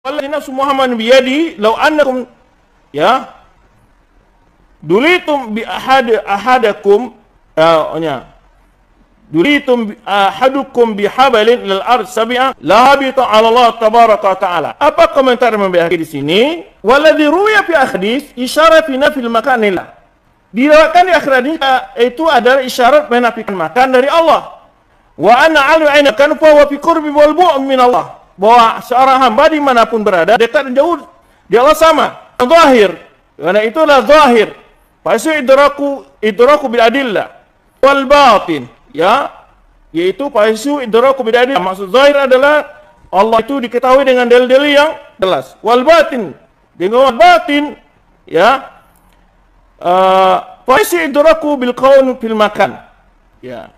Wallahi nafsu Muhammad biyadi law annakum ya dulitum bi ahadakum dulitum ahadukum bihabalin lil ard sab'a la habita 'ala Allah tabaraka ta'ala. Apa komentar Imam Baihaqi di sini? Walladhi ruwiya fi hadis isyarat fi nafil makanillah. Diriwayatkan di akhir hadis itu adalah isyarat menafikan makan dari Allah. Wa anna 'ala ainakan fa wa fi qurbi wal bu'd min Allah. Bahwa seorang hamba dimanapun berada, dekat dan jauh, dia Allah sama. Zahir, karena itulah zahir. Fasu idraku bil adillah wal batin, ya, yaitu fasu idraku bil adillah. Maksud zahir adalah Allah itu diketahui dengan dalil-dalil yang jelas. Wal batin, dengan batin, ya, fasu idraku bil kaun fil makan, ya.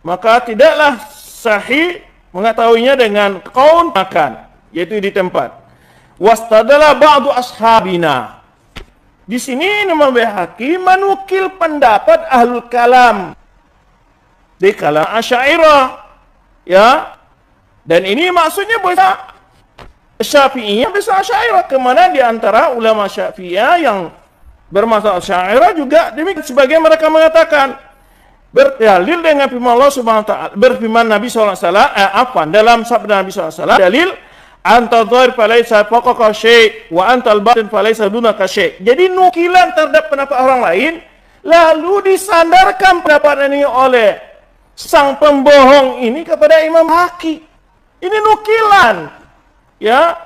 Maka tidaklah sahih mengetahuinya dengan kaun makan, yaitu di tempat. Wastadala ba'du ashabina. Di sini Imam Baihaqi menukil pendapat ahlul kalam di kalam Asy'ariyah, ya. Dan ini maksudnya bisa Syafi'iyah, bisa Asy'ariyah, kemana di antara ulama Syafi'iyah yang bermasalah Asy'ariyah juga demikian. Sebagian mereka mengatakan berdalil dengan firman Allah Subhanahu wa taala, berfirman Nabi sallallahu alaihi wasallam, dalam sabda Nabi sallallahu alaihi wasallam, dalil anta dhahir falaysa fawqaka syai' wa antal batin falaysa dunaka syai'. Jadi nukilan terhadap pendapat orang lain lalu disandarkan pendapat ini oleh sang pembohong ini kepada Imam Baihaqi. Ini nukilan, ya.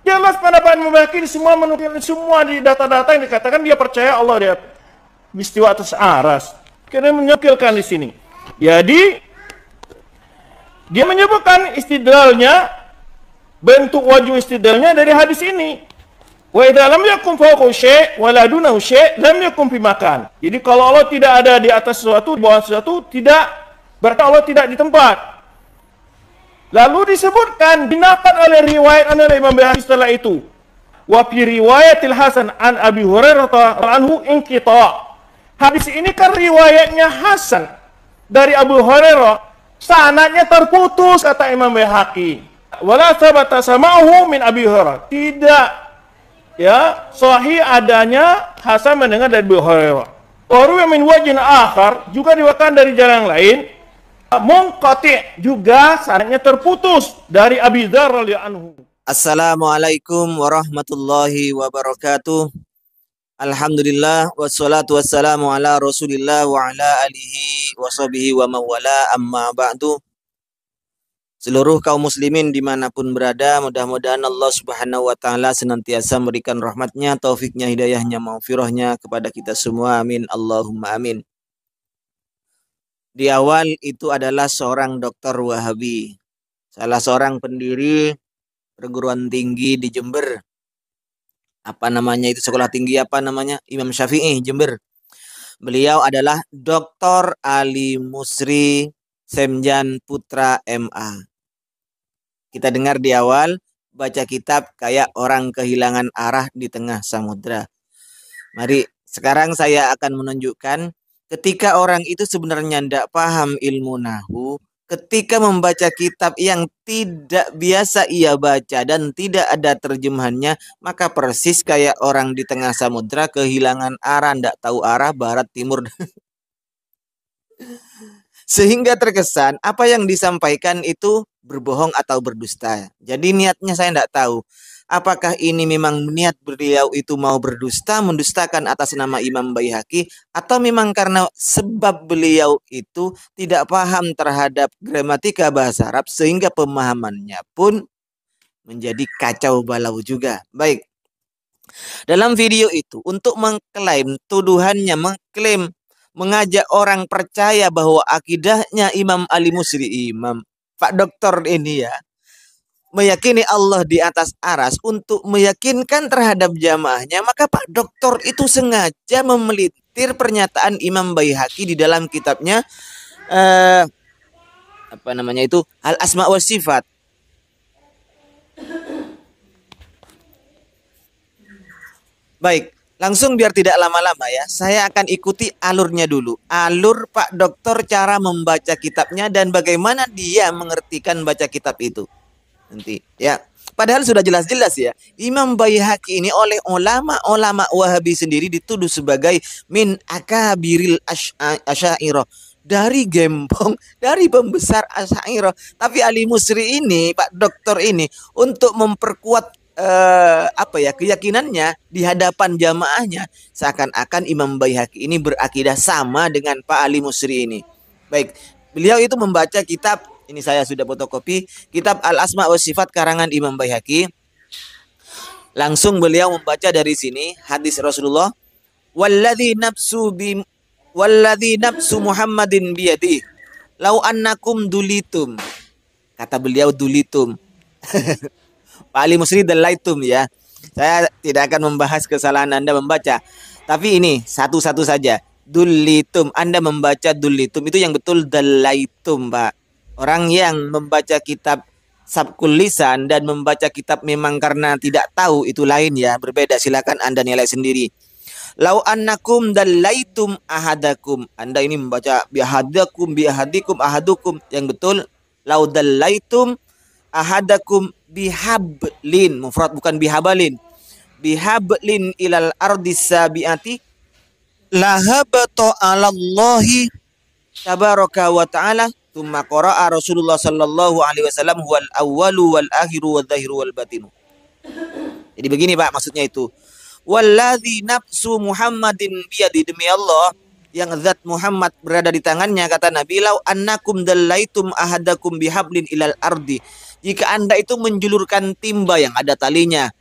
Jelas pendapat Imam Baihaqi semua menukil semua di data-data yang dikatakan dia percaya Allah dia istiwa atas aras. Karena menyukilkan di sini. Jadi dia menyebutkan istidlalnya, bentuk wajah istidlalnya dari hadis ini. Wa idza lam yakun fawqa syai' wa la dunahu syai' lam yakun fi makan. Jadi kalau Allah tidak ada di atas sesuatu, di bawah sesuatu, tidak, berarti Allah tidak di tempat. Lalu disebutkan dinaqad oleh riwayat oleh Imam Baihaqi setelah itu. Wa fi riwayatil Hasan an Abi Hurairah anhu inqita'. Hadis ini kan riwayatnya Hasan dari Abu Hurairah, sanadnya terputus kata Imam Baihaqi. Wala sabata sama'uhu min Abi Hurairah. Tidak, ya, sahih adanya Hasan mendengar dari Abu Hurairah. Waru min wajhin akhar, juga diwakilkan dari jalan lain. Munqati' juga sanadnya terputus dari Abi Dzar radhiyallahu anhu. Assalamualaikum warahmatullahi wabarakatuh. Alhamdulillah wassalatu wassalamu ala Rasulillah wa ala alihi wa sahbihi wa mawala, amma ba'du. Seluruh kaum muslimin dimanapun berada, mudah-mudahan Allah Subhanahu wa ta'ala senantiasa memberikan rahmatnya, taufiknya, hidayahnya, maghfirahnya kepada kita semua. Amin, Allahumma amin. Di awal itu adalah seorang dokter Wahabi, salah seorang pendiri perguruan tinggi di Jember. Apa namanya itu, sekolah tinggi apa namanya, Imam Syafi'i Jember. Beliau adalah Dr. Ali Musri Semjan Putra MA. Kita dengar di awal, baca kitab kayak orang kehilangan arah di tengah samudra. Mari sekarang saya akan menunjukkan ketika orang itu sebenarnya tidak paham ilmu nahwu, ketika membaca kitab yang tidak biasa ia baca dan tidak ada terjemahannya, maka persis kayak orang di tengah samudra kehilangan arah, tidak tahu arah barat timur. Sehingga terkesan apa yang disampaikan itu berbohong atau berdusta. Jadi niatnya saya tidak tahu. Apakah ini memang niat beliau itu mau berdusta, mendustakan atas nama Imam Baihaqi, atau memang karena sebab beliau itu tidak paham terhadap gramatika bahasa Arab sehingga pemahamannya pun menjadi kacau balau juga. Baik. Dalam video itu untuk mengklaim tuduhannya, mengklaim mengajak orang percaya bahwa akidahnya Imam Ali Musri, Imam Pak Doktor ini ya, meyakini Allah di atas aras untuk meyakinkan terhadap jamaahnya, maka Pak Doktor itu sengaja memelintir pernyataan Imam Baihaqi di dalam kitabnya apa namanya itu, Al Asma wa Sifat. Baik, langsung biar tidak lama-lama ya, saya akan ikuti alurnya dulu. Alur Pak Doktor cara membaca kitabnya dan bagaimana dia mengertikan baca kitab itu. Nanti ya. Padahal sudah jelas-jelas ya, Imam Baihaqi ini oleh ulama-ulama Wahabi sendiri dituduh sebagai min akabiril asy'ariyah, dari gembong, dari pembesar Asy'ariyah. Tapi Ali Musri ini, Pak Doktor ini, untuk memperkuat keyakinannya di hadapan jamaahnya, seakan-akan Imam Baihaqi ini berakidah sama dengan Pak Ali Musri ini. Baik, beliau itu membaca kitab, ini saya sudah fotokopi, kitab Al-Asma wa Sifat karangan Imam Baihaqi. Langsung beliau membaca dari sini hadis Rasulullah, walladzi nafsu Muhammadin biyadi lau annakum dulitum. Kata beliau dulitum. Pak Ali Musri dalaitum ya. Saya tidak akan membahas kesalahan Anda membaca. Tapi ini satu-satu saja. Dulitum, Anda membaca dulitum itu yang betul dalaitum, Pak. Orang yang membaca kitab Sabkul Lisan dan membaca kitab memang karena tidak tahu itu lain ya, berbeda. Silakan Anda nilai sendiri. Lau annakum dalaitum ahadakum. Anda ini membaca bihadakum, bihadikum, ahadukum. Yang betul lau dalaitum ahadakum bihablin, mufrad bukan bihabalin. Bihablin ilal ardis sabiati lahabata 'alallahi tabaraka wa ta'ala. Tsumma qara'a Rasulullah sallallahu alaihi wasallam huwal awwalu wal akhiru wal zahiru wal batinu. Jadi begini Pak, maksudnya itu. Walladzi nafsu Muhammadin biyadi, demi Allah yang zat Muhammad berada di tangannya, kata Nabi, lau annakum dallaitum ahadakum bihablin ilal ardi. Jika Anda itu menjulurkan timba yang ada talinya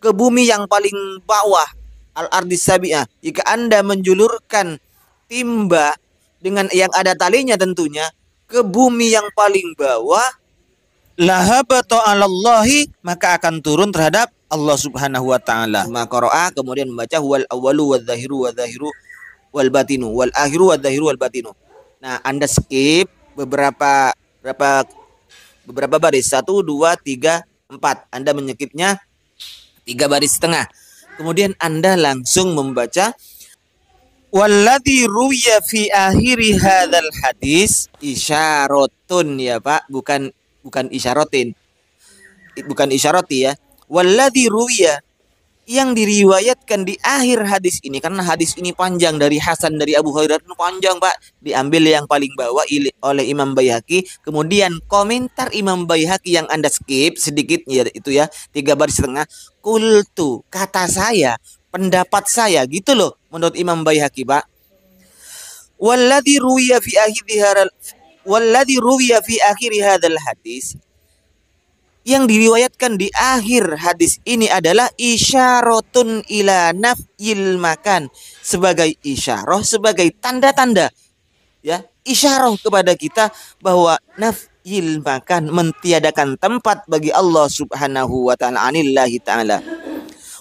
ke bumi yang paling bawah, al-ardis sabi'ah. Jika Anda menjulurkan timba dengan yang ada talinya tentunya ke bumi yang paling bawah, lahabata 'alallahi, maka akan turun terhadap Allah Subhanahu wa taala. Maqra'a, kemudian membaca huwal awwalu wadz zahiru wal batinu wal akhiru wadz zahiru wal batinu. Nah, Anda skip beberapa baris, 1 2 3 4. Anda menyekipnya 3 baris setengah. Kemudian Anda langsung membaca walladzi ruwiya fi akhiri hadzal hadis isyaratun ya Pak, bukan isyaratin. Bukan isyarati ya. Walladzi ruwiya, yang diriwayatkan di akhir hadis ini, karena hadis ini panjang dari Hasan dari Abu Hurairah, panjang Pak, diambil yang paling bawah oleh Imam Baihaqi. Kemudian komentar Imam Baihaqi yang Anda skip sedikit ya, itu ya 3 baris setengah. Qultu, kata saya, pendapat saya, gitu loh menurut Imam Baihaqi Pak. Walladzi ruwiya fi akhiri hadzal hadis, yang diriwayatkan di akhir hadis ini adalah isyaratun ila nafyil makan, sebagai isyarah, sebagai tanda-tanda ya, isyarah kepada kita bahwa nafyil makan, mentiadakan tempat bagi Allah Subhanahu wa taala, anillahi taala.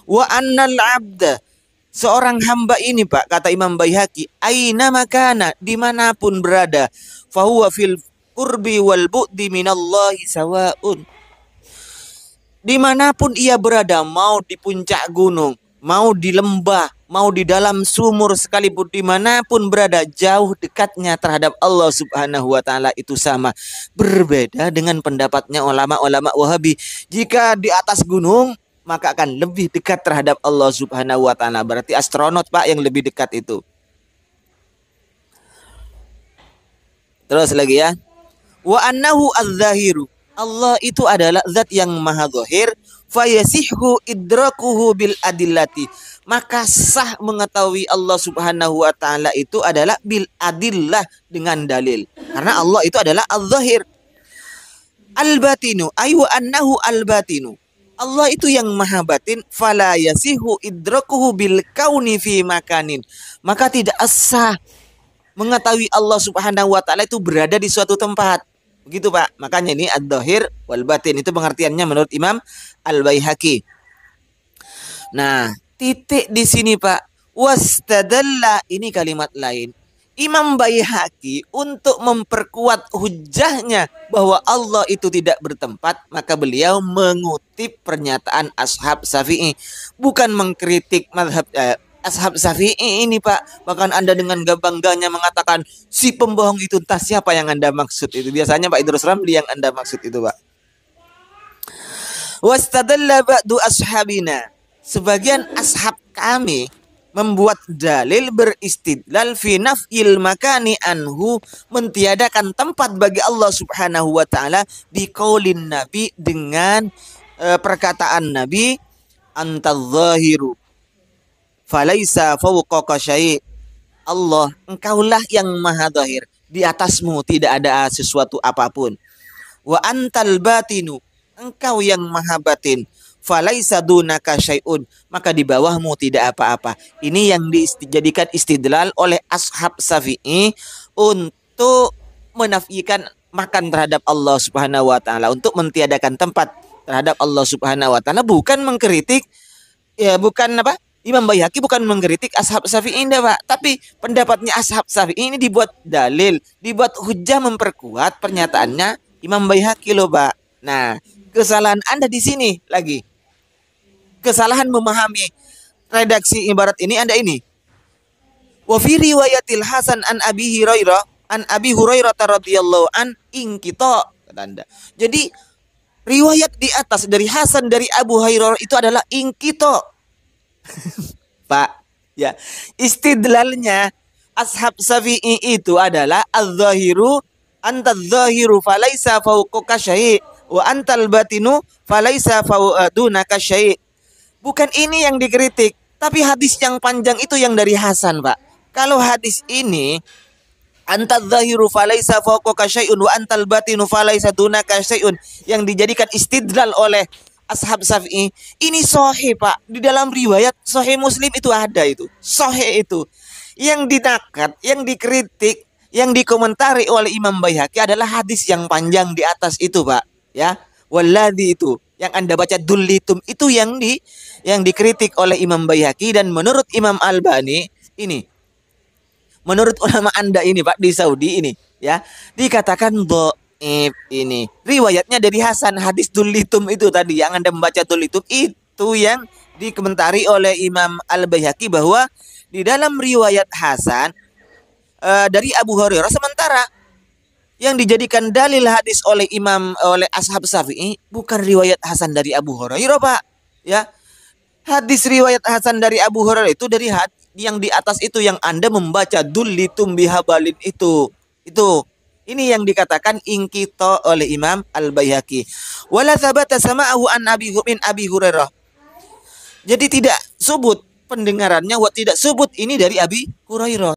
Wa annal abda, seorang hamba ini Pak, kata Imam Baihaqi, aina makana, dimanapun berada, fahuwa fil qurbi wal bu'di minallahi sawaun. Dimanapun ia berada, mau di puncak gunung, mau di lembah, mau di dalam sumur sekalipun, dimanapun berada, jauh dekatnya terhadap Allah Subhanahu wa taala itu sama. Berbeda dengan pendapatnya ulama-ulama Wahabi. Jika di atas gunung, maka akan lebih dekat terhadap Allah Subhanahu wa taala. Berarti astronot Pak yang lebih dekat itu. Terus lagi ya. Wa annahu az-zahiru, Allah itu adalah zat yang maha zahir, fayasihhu idrakuhu bil adillati, maka sah mengetahui Allah Subhanahu wa taala itu adalah bil adillah, dengan dalil, karena Allah itu adalah az-zahir. Al-batinu ayu annahu al-batinu, Allah itu yang maha batin, fala yasihu idrakuhu bil kauni fi makanin, maka tidak sah mengetahui Allah Subhanahu wa taala itu berada di suatu tempat. Begitu Pak. Makanya ini ad-dhahir wal batin, itu pengertiannya menurut Imam Al-Baihaqi. Nah, titik di sini Pak. Wastadalla, ini kalimat lain. Imam Baihaqi untuk memperkuat hujahnya bahwa Allah itu tidak bertempat, maka beliau mengutip pernyataan Ashab Syafi'i, bukan mengkritik mazhab Ashab Syafi'i ini Pak. Bahkan Anda dengan bangganya mengatakan si pembohong itu, entah siapa yang Anda maksud itu. Biasanya Pak Idrus Ramli yang Anda maksud itu Pak. Wastadalla ba'du ashabina. Sebagian ashab kami membuat dalil beristidlal fi naf'il makani anhu, mentiadakan tempat bagi Allah Subhanahu wa taala, biqaulin nabi, dengan perkataan Nabi, antadzahiru falaisa fawqaka syai'. Allah, engkaulah yang maha zahir, di atasmu tidak ada sesuatu apapun. Wa antal batinu, engkau yang maha batin, falaisa dunaka syai'un, maka di bawahmu tidak apa-apa. Ini yang dijadikan istidlal oleh ashab Syafi'i untuk menafikan makan terhadap Allah Subhanahu wa taala, untuk mentiadakan tempat terhadap Allah Subhanahu wa taala, bukan mengkritik, ya bukan apa? Imam Baihaqi bukan mengkritik ashab Syafi'i, Pak, tapi pendapatnya ashab Syafi'i ini dibuat dalil, dibuat hujah, memperkuat pernyataannya Imam Baihaqi loh, Pak. Nah, kesalahan Anda di sini lagi. Kesalahan memahami redaksi ibarat ini Anda ini. Wa fi riwayatil Hasan an Abi Hurairah radhiyallahu an inqita, kata Anda. Jadi riwayat di atas dari Hasan dari Abu Hurairah itu adalah inqita. Pak, ya, istidlalnya ashab Syafi'i itu adalah az-zahiru, antadz-zahiru falaisa fawqaka syai' wa antal batinu falaisa dunaka syai'. Bukan ini yang dikritik, tapi hadis yang panjang itu yang dari Hasan, Pak. Kalau hadis ini antadz-zahiru falaisa fawqaka syai'un wa antal batinu falaisa dunaka syai'un, yang dijadikan istidlal oleh ashab Syafi'i, ini sahih, Pak. Di dalam riwayat sahih Muslim itu ada itu. Sahih itu. Yang dinakat, yang dikritik, yang dikomentari oleh Imam Baihaqi adalah hadis yang panjang di atas itu, Pak. Ya. Walladzi itu yang Anda baca dullitum itu yang dikritik oleh Imam Baihaqi, dan menurut Imam Albani ini, menurut ulama Anda ini, Pak, di Saudi ini, ya, dikatakan ini riwayatnya dari Hasan. Hadis dullitum itu tadi yang Anda membaca dullitum itu yang dikomentari oleh Imam Al-Baihaqi bahwa di dalam riwayat Hasan dari Abu Hurairah, sementara yang dijadikan dalil hadis oleh ashab Syafi'i bukan riwayat Hasan dari Abu Hurairah, Pak. Ya. Hadis riwayat Hasan dari Abu Hurairah itu dari yang di atas itu yang Anda membaca dullitum bihabalin itu. Ini yang dikatakan inqita oleh Imam Al-Baihaqi. Wala thabata sama'ahu an Abi Hurairah. Jadi tidak subut pendengarannya, tidak subut ini dari Abi Hurairah.